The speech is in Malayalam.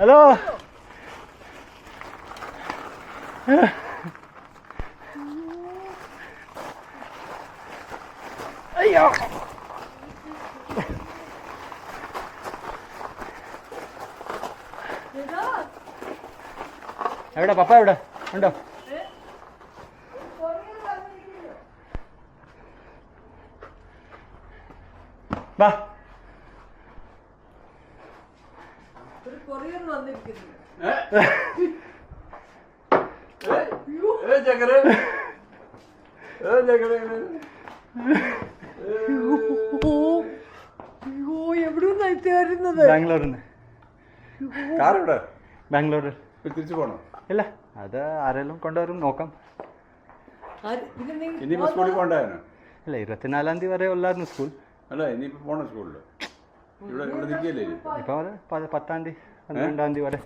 ഹലോ. അയ്യോ. എവിടെ പപ്പ എവിടെ ഉണ്ടോ? വാ. ബാംഗ്ലൂരിന്ന്. ബാംഗ്ലൂരിൽ തിരിച്ചു പോണോ? ഇല്ല, അത് ആരെങ്കിലും കൊണ്ടുവരും, നോക്കാം. ഇനിയിപ്പോ സ്കൂളിൽ പോണ്ടായിരുന്നു. ഇല്ല, 24-ാം തീയതി വരെ ഉള്ളായിരുന്നു സ്കൂൾ. അല്ല ഇനിയിപ്പോ പോണോ സ്കൂളില്? ഇവിടെ നിൽക്കിയല്ലേ ഇപ്പൊ 10-ാം തീയതി 12-ാം തീയതി വരെ.